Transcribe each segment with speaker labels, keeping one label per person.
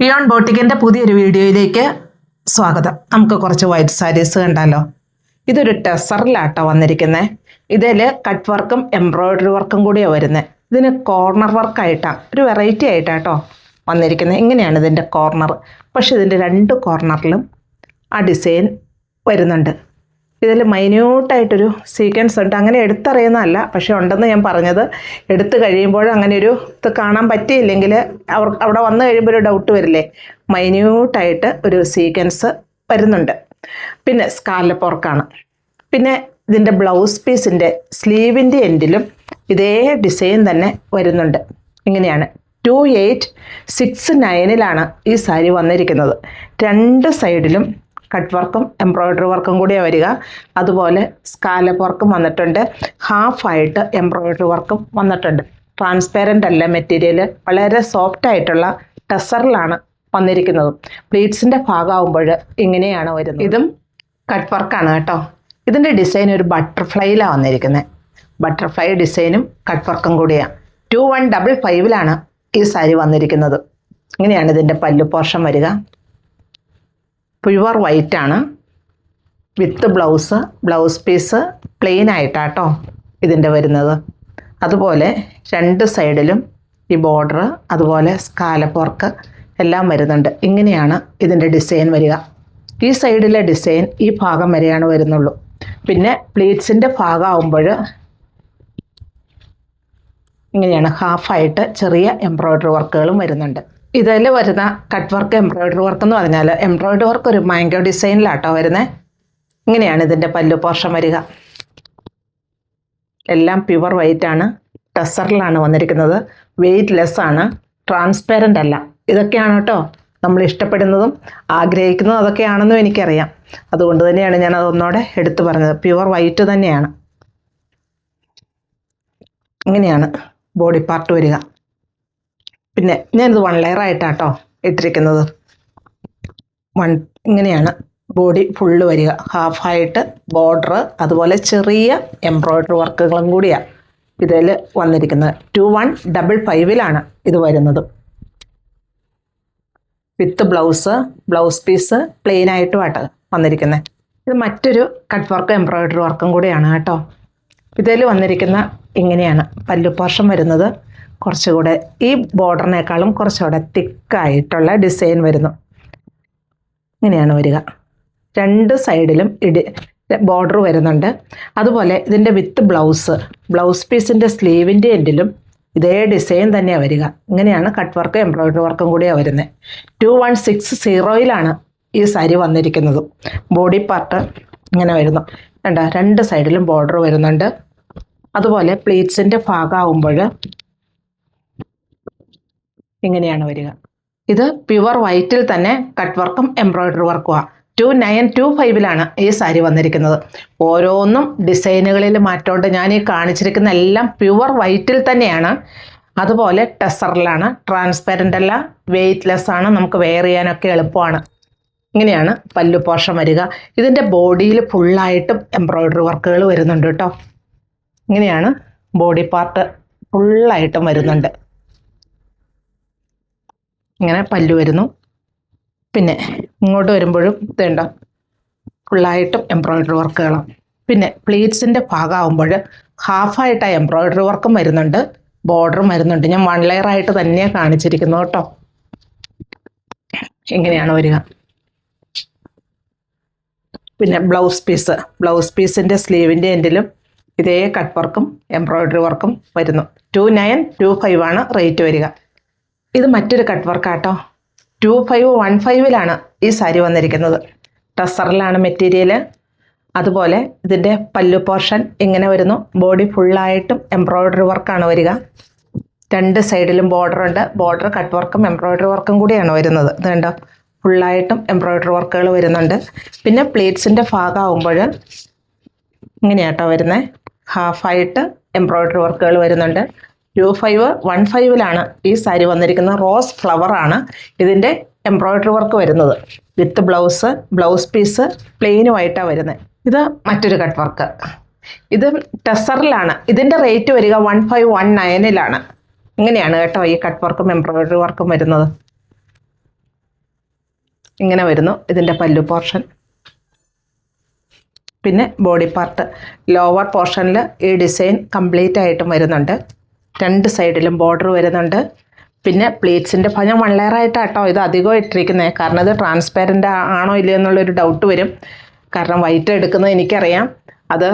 Speaker 1: ബിയോൺ ബോട്ടിക്കിൻ്റെ പുതിയൊരു വീഡിയോയിലേക്ക് സ്വാഗതം. നമുക്ക് കുറച്ച് വൈറ്റ് സാരീസ് കണ്ടാലോ. ഇതൊരു ടെസറിലാട്ടോ വന്നിരിക്കുന്നത്. ഇതിൽ കട്ട് വർക്കും എംബ്രോയ്ഡറി വർക്കും കൂടിയാണ് വരുന്നത്. ഇതിന് കോർണർ വർക്കായിട്ടാണ്, ഒരു വെറൈറ്റി ആയിട്ടാട്ടോ വന്നിരിക്കുന്നത്. ഇങ്ങനെയാണ് ഇതിൻ്റെ കോർണർ. പക്ഷെ ഇതിൻ്റെ രണ്ട് കോർണറിലും ആ ഡിസൈൻ വരുന്നുണ്ട്. ഇതിൽ മൈന്യൂട്ടായിട്ടൊരു സീക്വൻസ് ഉണ്ട്. അങ്ങനെ എടുത്തറിയുന്നതല്ല, പക്ഷെ ഉണ്ടെന്ന് ഞാൻ പറഞ്ഞത്. എടുത്തു കഴിയുമ്പോൾ അങ്ങനെ ഒരു ഇത് കാണാൻ പറ്റിയില്ലെങ്കിൽ അവിടെ വന്നു കഴിയുമ്പോൾ ഒരു ഡൗട്ട് വരില്ലേ. മൈന്യൂട്ടായിട്ട് ഒരു സീക്വൻസ് വരുന്നുണ്ട്. പിന്നെ സ്കാലപ്പ് വർക്കാണ്. പിന്നെ ഇതിൻ്റെ ബ്ലൗസ് പീസിൻ്റെ സ്ലീവിൻ്റെ എൻഡിലും ഇതേ ഡിസൈൻ തന്നെ വരുന്നുണ്ട്. ഇങ്ങനെയാണ് 2869 ഈ സാരി വന്നിരിക്കുന്നത്. രണ്ട് സൈഡിലും കട്ട് വർക്കും എംബ്രോയ്ഡറി വർക്കും കൂടിയാണ് വരിക. അതുപോലെ സ്കാലപ്പ് വർക്കും വന്നിട്ടുണ്ട്. ഹാഫായിട്ട് എംബ്രോയ്ഡറി വർക്കും വന്നിട്ടുണ്ട്. ട്രാൻസ്പെറൻ്റ് അല്ല മെറ്റീരിയൽ, വളരെ സോഫ്റ്റ് ആയിട്ടുള്ള ടെസറിലാണ് വന്നിരിക്കുന്നത്. പ്ലീറ്റ്സിൻ്റെ ഭാഗമാകുമ്പോൾ ഇങ്ങനെയാണ് വരുന്നത്. ഇതും കട്ട് വർക്കാണ് കേട്ടോ. ഇതിൻ്റെ ഡിസൈൻ ഒരു ബട്ടർഫ്ലൈയിലാണ് വന്നിരിക്കുന്നത്. ബട്ടർഫ്ലൈ ഡിസൈനും കട്ട് വർക്കും കൂടിയാണ്. 2155 ഈ സാരി വന്നിരിക്കുന്നത്. ഇങ്ങനെയാണ് ഇതിൻ്റെ പല്ലു പോർഷൻ വരിക. പ്യുവർ വൈറ്റ് ആണ്. വിത്ത് ബ്ലൗസ് പീസ് പ്ലെയിൻ ആയിട്ടാട്ടോ ഇതിൻ്റെ വരുന്നത്. അതുപോലെ രണ്ട് സൈഡിലും ഈ ബോർഡർ, അതുപോലെ സ്കാലപ്പ് വർക്ക് എല്ലാം വരുന്നുണ്ട്. ഇങ്ങനെയാണ് ഇതിൻ്റെ ഡിസൈൻ വരിക. ഈ സൈഡിലെ ഡിസൈൻ ഈ ഭാഗം വരെയാണ് വരുന്നുള്ളൂ. പിന്നെ പ്ലീറ്റ്സിൻ്റെ ഭാഗമാകുമ്പോൾ ഇങ്ങനെയാണ്, ഹാഫായിട്ട് ചെറിയ എംബ്രോയ്ഡറി വർക്കുകളും വരുന്നുണ്ട്. ഇതിൽ വരുന്ന കട്ട് വർക്ക് എംബ്രോയ്ഡറി വർക്ക് എന്ന് പറഞ്ഞാൽ എംബ്രോയ്ഡറി വർക്ക് ഒരു മാംഗോ ഡിസൈനിലാട്ടോ വരുന്നത്. ഇങ്ങനെയാണ് ഇതിൻ്റെ പല്ലു പോർഷൻ വരിക. എല്ലാം പ്യുവർ വൈറ്റ് ആണ്. ടെസറിലാണ് വന്നിരിക്കുന്നത്. വെയ്റ്റ് ലെസ് ആണ്. ട്രാൻസ്പെറൻ്റ് അല്ല. ഇതൊക്കെയാണ് കേട്ടോ നമ്മൾ ഇഷ്ടപ്പെടുന്നതും ആഗ്രഹിക്കുന്നതും. അതൊക്കെയാണെന്നും എനിക്കറിയാം. അതുകൊണ്ട് തന്നെയാണ് ഞാൻ അതൊന്നുകൂടെ എടുത്തു പറഞ്ഞത്. പ്യുവർ വൈറ്റ് തന്നെയാണ്. ഇങ്ങനെയാണ് ബോഡി പാർട്ട് വരിക. പിന്നെ ഞാനിത് 1 ലെയർ ആയിട്ടാട്ടോ ഇട്ടിരിക്കുന്നത്. ഇങ്ങനെയാണ് ബോഡി ഫുള്ള് വരിക. ഹാഫായിട്ട് ബോർഡർ, അതുപോലെ ചെറിയ എംബ്രോയ്ഡറി വർക്കുകളും കൂടിയാണ് ഇതിൽ വന്നിരിക്കുന്നത്. 2155 ഇത് വരുന്നത്. വിത്ത് ബ്ലൗസ് പീസ് പ്ലെയിൻ ആയിട്ടുമായിട്ട് വന്നിരിക്കുന്നത്. ഇത് മറ്റൊരു കട്ട് വർക്കും എംബ്രോയ്ഡറി വർക്കും കൂടിയാണ് കേട്ടോ. ഇതിൽ വന്നിരിക്കുന്ന ഇങ്ങനെയാണ് പല്ലു പോർഷൻ വരുന്നത്. കുറച്ചുകൂടെ ഈ ബോർഡറിനേക്കാളും കുറച്ചുകൂടെ തിക്കായിട്ടുള്ള ഡിസൈൻ വരുന്നു. ഇങ്ങനെയാണ് വരിക. രണ്ട് സൈഡിലും ബോർഡർ വരുന്നുണ്ട്. അതുപോലെ ഇതിൻ്റെ വിത്ത് ബ്ലൗസ് പീസിൻ്റെ സ്ലീവിൻ്റെ എൻഡിലും ഇതേ ഡിസൈൻ തന്നെയാണ് വരിക. ഇങ്ങനെയാണ് കട്ട് വർക്കും എംബ്രോയ്ഡറി വർക്കും കൂടിയാണ് വരുന്നത്. 2160 ഈ സാരി വന്നിരിക്കുന്നത്. ബോഡി പാർട്ട് ഇങ്ങനെ വരുന്നു. രണ്ട് സൈഡിലും ബോർഡർ വരുന്നുണ്ട്. അതുപോലെ പ്ലീറ്റ്സിൻ്റെ ഭാഗമാകുമ്പോൾ ഇങ്ങനെയാണ് വരിക. ഇത് പ്യുവർ വൈറ്റിൽ തന്നെ കട്ട് വർക്കും എംബ്രോയ്ഡറി വർക്കുമാണ്. 2925 ഈ സാരി വന്നിരിക്കുന്നത്. ഓരോന്നും ഡിസൈനുകളിൽ മാറ്റമുണ്ട്. ഞാൻ ഈ കാണിച്ചിരിക്കുന്ന എല്ലാം പ്യുവർ വൈറ്റിൽ തന്നെയാണ്. അതുപോലെ ടെസറിലാണ്. ട്രാൻസ്പെറൻ്റ് അല്ല, വെയ്റ്റ് ലെസ് ആണ്. നമുക്ക് വെയർ ചെയ്യാനൊക്കെ എളുപ്പമാണ്. ഇങ്ങനെയാണ് പല്ലു പോർഷൻ വരിക. ഇതിൻ്റെ ബോഡിയിൽ ഫുള്ളായിട്ടും എംബ്രോയ്ഡറി വർക്കുകൾ വരുന്നുണ്ട് കേട്ടോ. ഇങ്ങനെയാണ് ബോഡി പാർട്ട് ഫുള്ളായിട്ടും വരുന്നുണ്ട്. ഇങ്ങനെ പല്ലു വരുന്നു. പിന്നെ ഇങ്ങോട്ട് വരുമ്പോഴും ഇതുണ്ടോ, ഫുള്ളായിട്ടും എംബ്രോയ്ഡറി വർക്കുകളാണ്. പിന്നെ പ്ലീറ്റ്സിൻ്റെ ഭാഗമാകുമ്പോൾ ഹാഫായിട്ട് എംബ്രോയ്ഡറി വർക്കും വരുന്നുണ്ട്, ബോർഡറും വരുന്നുണ്ട്. ഞാൻ 1 ലെയർ ആയിട്ട് തന്നെയാണ് കാണിച്ചിരിക്കുന്നത് കേട്ടോ. ഇങ്ങനെയാണ് വരിക. പിന്നെ ബ്ലൗസ് പീസിൻ്റെ സ്ലീവിൻ്റെ എൻഡിലും ഇതേ കട്ട് വർക്കും എംബ്രോയ്ഡറി വർക്കും വരുന്നു. 2925 റേറ്റ് വരിക. ഇത് മറ്റൊരു കട്ട് വർക്കാട്ടോ. 2515 ഈ സാരി വന്നിരിക്കുന്നത്. ടെസറിലാണ് മെറ്റീരിയൽ. അതുപോലെ ഇതിൻ്റെ പല്ലു പോർഷൻ ഇങ്ങനെ വരുന്നു. ബോഡി ഫുള്ളായിട്ടും എംബ്രോയ്ഡറി വർക്കാണ് വരിക. രണ്ട് സൈഡിലും ബോർഡറുണ്ട്. ബോർഡർ കട്ട് വർക്കും എംബ്രോയ്ഡറി വർക്കും കൂടിയാണ് വരുന്നത്. ഇത് കണ്ടോ, ഫുള്ളായിട്ടും എംബ്രോയ്ഡറി വർക്കുകൾ വരുന്നുണ്ട്. പിന്നെ പ്ലീറ്റ്സിൻ്റെ ഭാഗമാകുമ്പോൾ ഇങ്ങനെയാട്ടോ വരുന്നത്. ഹാഫായിട്ട് എംബ്രോയ്ഡറി വർക്കുകൾ വരുന്നുണ്ട്. 2515 ഈ സാരി വന്നിരിക്കുന്നത്. റോസ് ഫ്ലവറാണ് ഇതിൻ്റെ എംബ്രോയ്ഡറി വർക്ക് വരുന്നത്. വിത്ത് ബ്ലൗസ് പീസ് പ്ലെയിനുമായിട്ടാണ് വരുന്നത്. ഇത് മറ്റൊരു കട്ട് വർക്ക്. ഇത് ടെസറിലാണ്. ഇതിൻ്റെ റേറ്റ് വരിക 1519 ഇങ്ങനെയാണ് കേട്ടോ ഈ കട്ട് വർക്കും എംബ്രോയ്ഡറി വർക്കും വരുന്നത്. ഇങ്ങനെ വരുന്നു ഇതിൻ്റെ പല്ലു പോർഷൻ. പിന്നെ ബോഡി പാർട്ട് ലോവർ പോർഷനിൽ ഈ ഡിസൈൻ കംപ്ലീറ്റ് ആയിട്ടും വരുന്നുണ്ട്. 2 സൈഡിലും ബോർഡർ വരുന്നുണ്ട്. പിന്നെ പ്ലീറ്റ്സിൻ്റെ ഞാൻ 1 ലെയറായിട്ടാട്ടോ ഇത് അധികം ഇട്ടിരിക്കുന്നത്. കാരണം ഇത് ട്രാൻസ്പാരൻ്റ് ആണോ ഇല്ലയോ എന്നുള്ളൊരു ഡൗട്ട് വരും. കാരണം വൈറ്റ് എടുക്കുന്നത് എനിക്കറിയാം, അത്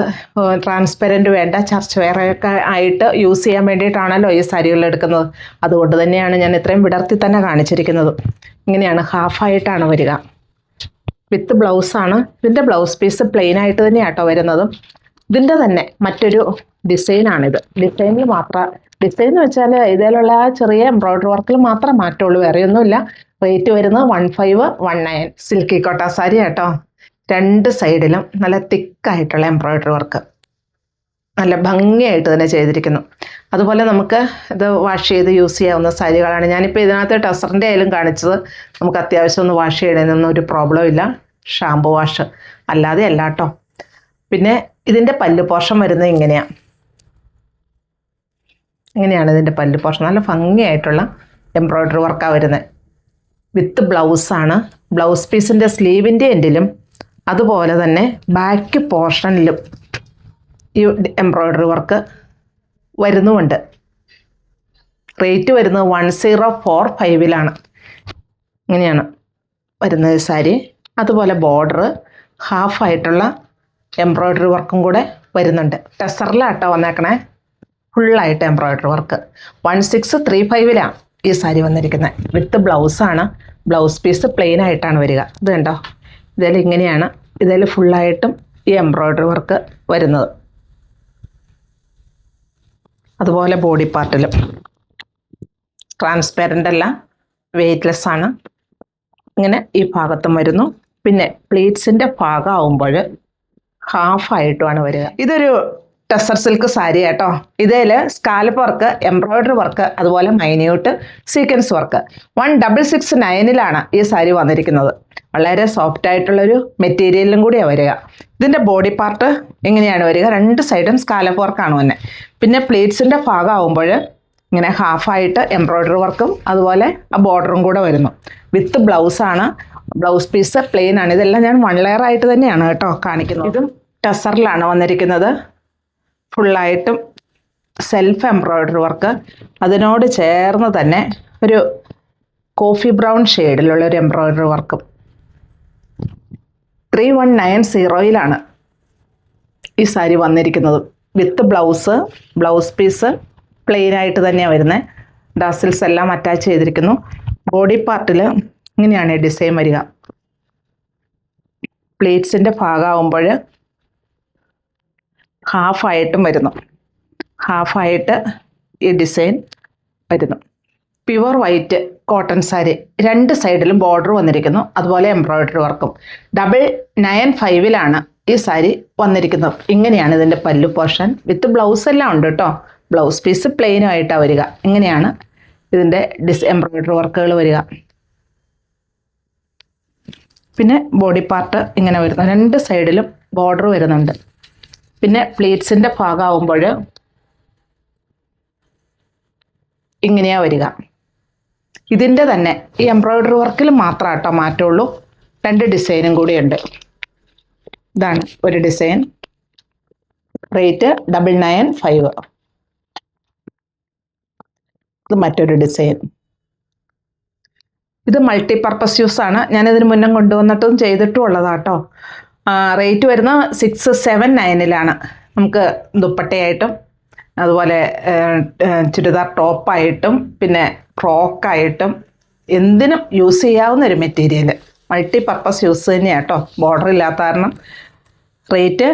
Speaker 1: ട്രാൻസ്പെറൻറ്റ് വേണ്ട, ചർച്ച് വെയറൊക്കെ ആയിട്ട് യൂസ് ചെയ്യാൻ വേണ്ടിയിട്ടാണല്ലോ ഈ സാരികൾ എടുക്കുന്നത്. അതുകൊണ്ട് തന്നെയാണ് ഞാൻ ഇത്രയും വിടർത്തി തന്നെ കാണിച്ചിരിക്കുന്നത്. ഇങ്ങനെയാണ് ഹാഫായിട്ടാണ് വരിക. വിത്ത് ബ്ലൗസാണ്. ഇതിൻ്റെ ബ്ലൗസ് പീസ് പ്ലെയിൻ ആയിട്ട് തന്നെയാട്ടോ വരുന്നതും. ഇതിൻ്റെ തന്നെ മറ്റൊരു ഡിസൈനാണിത്. ഡിസൈനിൽ മാത്രം, ഡിസൈൻ എന്ന് വെച്ചാൽ ഇതിലുള്ള ആ ചെറിയ എംബ്രോയ്ഡറി വർക്കിൽ മാത്രം മാറ്റമുള്ളൂ, വേറെയൊന്നുമില്ല. റേറ്റ് വരുന്നത് 1519. സിൽക്കി കോട്ട സാരി കേട്ടോ. 2 സൈഡിലും നല്ല തിക്കായിട്ടുള്ള എംബ്രോയ്ഡറി വർക്ക്, നല്ല ഭംഗിയായിട്ട് തന്നെ ചെയ്തിരിക്കുന്നു. അതുപോലെ നമുക്ക് ഇത് വാഷ് ചെയ്ത് യൂസ് ചെയ്യാവുന്ന സാരികളാണ്. ഞാനിപ്പോൾ ഇതിനകത്ത് ടസറിൻ്റെ ആയാലും കാണിച്ചത്. നമുക്ക് അത്യാവശ്യം ഒന്ന് വാഷ് ചെയ്യണമെന്നൊന്നും ഒരു പ്രോബ്ലം ഇല്ല, ഷാമ്പു വാഷ് അല്ലാതെ അല്ല കേട്ടോ. പിന്നെ ഇതിൻ്റെ പല്ല് പോർഷൻ വരുന്നത് ഇങ്ങനെയാണ് ഇതിൻ്റെ പല്ല് പോർഷൻ. നല്ല ഭംഗിയായിട്ടുള്ള എംബ്രോയ്ഡറി വർക്കാണ് വരുന്നത്. വിത്ത് ബ്ലൗസാണ്. ബ്ലൗസ് പീസിൻ്റെ സ്ലീവിൻ്റെ എൻഡിലും അതുപോലെ തന്നെ ബാക്ക് പോർഷനിലും ഈ എംബ്രോയ്ഡറി വർക്ക് വരുന്നുമുണ്ട്. റേറ്റ് വരുന്നത് 1045 ഇങ്ങനെയാണ് വരുന്നത് സാരി. അതുപോലെ ബോർഡർ ഹാഫായിട്ടുള്ള എംബ്രോയ്ഡറി വർക്കും കൂടെ വരുന്നുണ്ട്. ടെസറിലാട്ടോ വന്നേക്കണേ, ഫുള്ളായിട്ട് എംബ്രോയ്ഡറി വർക്ക്. 1635 ഈ സാരി വന്നിരിക്കുന്നത്. വിത്ത് ബ്ലൗസാണ്. ബ്ലൗസ് പീസ് പ്ലെയിൻ ആയിട്ടാണ് വരിക. ഇത് കണ്ടോ, ഇതിൽ ഇങ്ങനെയാണ്. ഇതിൽ ഫുള്ളായിട്ടും ഈ എംബ്രോയ്ഡറി വർക്ക് വരുന്നത്. അതുപോലെ ബോഡി പാർട്ടിലും ട്രാൻസ്പെറൻ്റ് അല്ല, വെയ്റ്റ്ലെസ് ആണ്. ഇങ്ങനെ ഈ ഭാഗത്തും വരുന്നു. പിന്നെ പ്ലീറ്റ്സിൻ്റെ ഭാഗമാകുമ്പോൾ ഹാഫായിട്ടുമാണ് വരിക. ഇതൊരു ടെസർ സിൽക്ക് സാരി കേട്ടോ. ഇതിൽ സ്കാലപ്പ് വർക്ക്, എംബ്രോയ്ഡറി വർക്ക്, അതുപോലെ മൈന്യൂട്ട് സീക്വൻസ് വർക്ക്. 1669 ഈ സാരി വന്നിരിക്കുന്നത്. വളരെ സോഫ്റ്റ് ആയിട്ടുള്ളൊരു മെറ്റീരിയലിലും കൂടിയാണ് വരിക. ഇതിൻ്റെ ബോഡി പാർട്ട് ഇങ്ങനെയാണ് വരിക. 2 സൈഡും സ്കാലപ്പ് വർക്കാണ് തന്നെ. പിന്നെ പ്ലീറ്റ്സിൻ്റെ ഭാഗമാകുമ്പോൾ ഇങ്ങനെ ഹാഫായിട്ട് എംബ്രോയ്ഡറി വർക്കും അതുപോലെ ആ ബോർഡറും കൂടെ വരുന്നു. വിത്ത് ബ്ലൗസാണ്. ബ്ലൗസ് പീസ് പ്ലെയിൻ ആണ്. ഇതെല്ലാം ഞാൻ 1 ലെയറായിട്ട് തന്നെയാണ് കേട്ടോ കാണിക്കുന്നത്. ഇതും ടെസറിലാണ് വന്നിരിക്കുന്നത്. ഫുള്ളായിട്ടും സെൽഫ് എംബ്രോയ്ഡറി വർക്ക്. അതിനോട് ചേർന്ന് തന്നെ ഒരു കോഫി ബ്രൗൺ ഷെയ്ഡിലുള്ള ഒരു എംബ്രോയ്ഡറി വർക്കും. 3190 ഈ സാരി വന്നിരിക്കുന്നത്. വിത്ത് ബ്ലൗസ് പീസ് പ്ലെയിൻ ആയിട്ട് തന്നെയാണ് വരുന്നത്. ഡാസിൽസ് എല്ലാം അറ്റാച്ച് ചെയ്തിരിക്കുന്നു. ബോഡി പാർട്ടിൽ ഇങ്ങനെയാണ് ഡിസൈൻ വരിക. പ്ലീറ്റ്സിൻ്റെ ഭാഗമാകുമ്പോൾ ഹാഫായിട്ടും വരുന്നു. ഹാഫായിട്ട് ഈ ഡിസൈൻ വരുന്നു. Pure white cotton sari. 2 സൈഡിലും ബോർഡർ വന്നിരിക്കുന്നു. അതുപോലെ എംബ്രോയ്ഡറി വർക്കും. 995 ഈ സാരി വന്നിരിക്കുന്നത്. ഇങ്ങനെയാണ് ഇതിൻ്റെ പല്ലു പോർഷൻ. വിത്ത് ബ്ലൗസ് എല്ലാം ഉണ്ട് കേട്ടോ. ബ്ലൗസ് പീസ് പ്ലെയിനും ആയിട്ടാണ് വരിക. ഇങ്ങനെയാണ് ഇതിൻ്റെ എംബ്രോയ്ഡറി വർക്കുകൾ വരിക. പിന്നെ ബോഡി പാർട്ട് ഇങ്ങനെ വരുന്നു. 2 സൈഡിലും ബോർഡർ വരുന്നുണ്ട്. പിന്നെ പ്ലീറ്റ്സിൻ്റെ ഭാഗമാകുമ്പോൾ ഇങ്ങനെയാണ് വരിക. ഇതിൻ്റെ തന്നെ ഈ എംബ്രോയ്ഡറി വർക്കിൽ മാത്രം കേട്ടോ മാറ്റമുള്ളൂ. 2 ഡിസൈനും കൂടിയുണ്ട്. ഇതാണ് ഒരു ഡിസൈൻ. റേറ്റ് 995. ഇത് മറ്റൊരു ഡിസൈൻ. ഇത് മൾട്ടിപർപ്പസ് യൂസാണ്. ഞാനിതിന് മുന്നേ കൊണ്ടുവന്നിട്ടും ചെയ്തിട്ടും ഉള്ളതാട്ടോ. റേറ്റ് വരുന്ന 679 നമുക്ക് ദുപ്പട്ടയായിട്ടും അതുപോലെ ചുരിദാർ ടോപ്പായിട്ടും പിന്നെ ഫ്രോക്കായിട്ടും എന്തിനും യൂസ് ചെയ്യാവുന്ന ഒരു മെറ്റീരിയൽ. മൾട്ടിപർപ്പസ് യൂസ് തന്നെയാണ് കേട്ടോ. ബോർഡർ ഇല്ലാത്ത കാരണം റേറ്റ്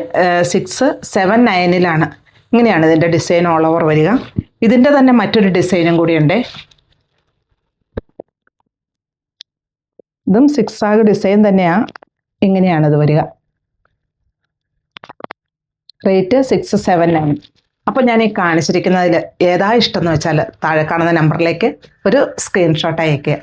Speaker 1: 679. ഇങ്ങനെയാണ് ഇതിൻ്റെ ഡിസൈൻ ഓൾ ഓവർ വരിക. ഇതിൻ്റെ തന്നെ മറ്റൊരു ഡിസൈനും കൂടിയുണ്ട്. ഇതും സിക്സാഗ് ഡിസൈൻ തന്നെയാണ്. ഇങ്ങനെയാണിത് വരിക. റേറ്റ് 679. അപ്പോൾ ഞാൻ ഈ കാണിച്ചിരിക്കുന്നതിൽ ഏതാ ഇഷ്ടം എന്ന് വെച്ചാൽ താഴെ കാണുന്ന നമ്പറിലേക്ക് ഒരു സ്ക്രീൻഷോട്ട് അയയ്ക്കുക.